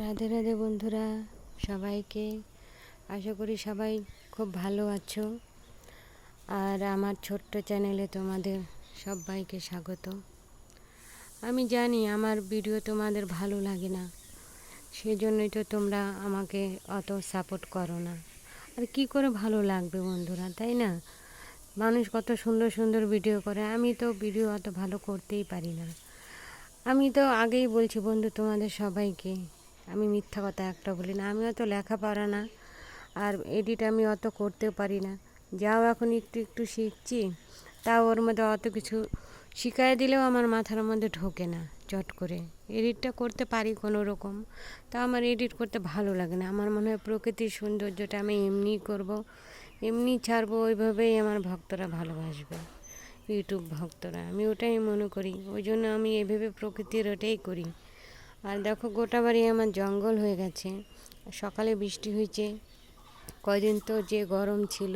রাধে রাধে বন্ধুরা, সবাইকে আশা করি সবাই খুব ভালো আছো। আর আমার ছোট্ট চ্যানেলে তোমাদের সবাইকে স্বাগত। আমি জানি আমার ভিডিও তোমাদের ভালো লাগে না, সেজন্যই তো তোমরা আমাকে অত সাপোর্ট করো না। আর কি করে ভালো লাগবে বন্ধুরা, তাই না? মানুষ কত সুন্দর সুন্দর ভিডিও করে, আমি তো ভিডিও অত ভালো করতেই পারি না। আমি তো আগেই বলছি বন্ধু তোমাদের সবাইকে, আমি মিথ্যা কথা একটা বলি না। আমি অত লেখাপড়া না, আর এডিট আমি অত করতেও পারি না। যাও এখন একটু একটু শিখছি, তাও ওর মধ্যে অত কিছু শিখাই দিলেও আমার মাথার মধ্যে ঢোকে না চট করে। এডিটটা করতে পারি কোনো রকম, তা আমার এডিট করতে ভালো লাগে না। আমার মনে হয় প্রকৃতির সৌন্দর্যটা আমি এমনিই করব, এমনি ছাড়বো, ওইভাবেই আমার ভক্তরা ভালোবাসবে, ইউটিউব ভক্তরা। আমি ওটাই মনে করি, ওই জন্য আমি এভাবে প্রকৃতির ওটাই করি। আর দেখো গোটা বাড়ি আমার জঙ্গল হয়ে গেছে। সকালে বৃষ্টি হয়েছে, কয়দিন তো যে গরম ছিল,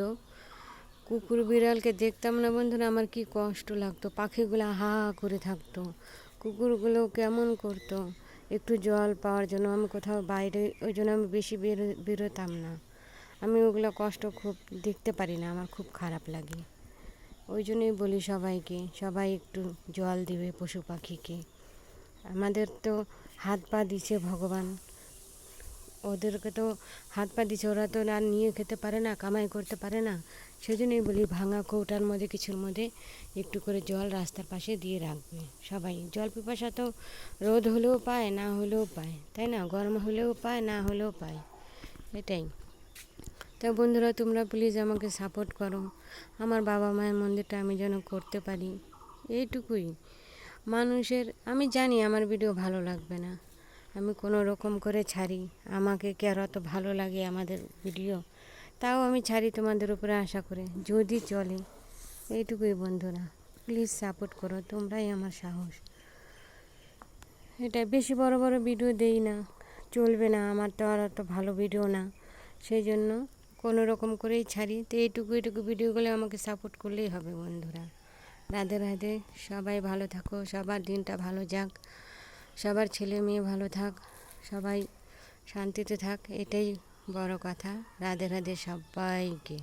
কুকুর বিড়ালকে দেখতাম না বন্ধুরা, আমার কি কষ্ট লাগতো। পাখিগুলো হা হা করে থাকতো, কুকুরগুলো কেমন করতো একটু জল পাওয়ার জন্য। আমি কোথাও বাইরে, ওই জন্য আমি বেশি বেরোতাম না। আমি ওগুলো কষ্ট খুব দেখতে পারি না, আমার খুব খারাপ লাগে। ওই জন্যই বলি সবাইকে, সবাই একটু জল দিবে পশু পাখিকে। আমাদের তো হাত পা দিছে ভগবান, ওদেরকে তো হাত পা দিছে, ওরা তো আর নিয়ে খেতে পারে না, কামাই করতে পারে না। সেজন্যই বলি ভাঙা কৌটার মধ্যে কিছুর মধ্যে একটু করে জল রাস্তার পাশে দিয়ে রাখবে সবাই। জল পিপাসা তো রোদ হলেও পায়, না হলেও পায়, তাই না? গরম হলেও পায়, না হলেও পায়, এটাই। তো বন্ধুরা তোমরা প্লিজ আমাকে সাপোর্ট করো, আমার বাবা মায়ের মন্দিরটা আমি যেন করতে পারি, এইটুকুই। মানুষের, আমি জানি আমার ভিডিও ভালো লাগবে না, আমি কোনো রকম করে ছাড়ি। আমাকে কি আর অত ভালো লাগে আমাদের ভিডিও? তাও আমি ছাড়ি তোমাদের উপরে আশা করে, যদি চলে। এইটুকুই বন্ধুরা, প্লিজ সাপোর্ট করো, তোমরাই আমার সাহস। এটা বেশি বড় বড় ভিডিও দেই না, চলবে না, আমার তো আর অত ভালো ভিডিও না, সেই জন্য কোনো রকম করেই ছাড়ি। তো এইটুকু এইটুকু ভিডিওগুলো আমাকে সাপোর্ট করলেই হবে বন্ধুরা। রাধে রাধে, সবাই ভালো থাকো, সবার দিনটা ভালো যাক, সবার ছেলে মেয়ে ভালো থাক, সবাই শান্তিতে থাক, এটাই বড় কথা। রাধে রাধে সবাইকে।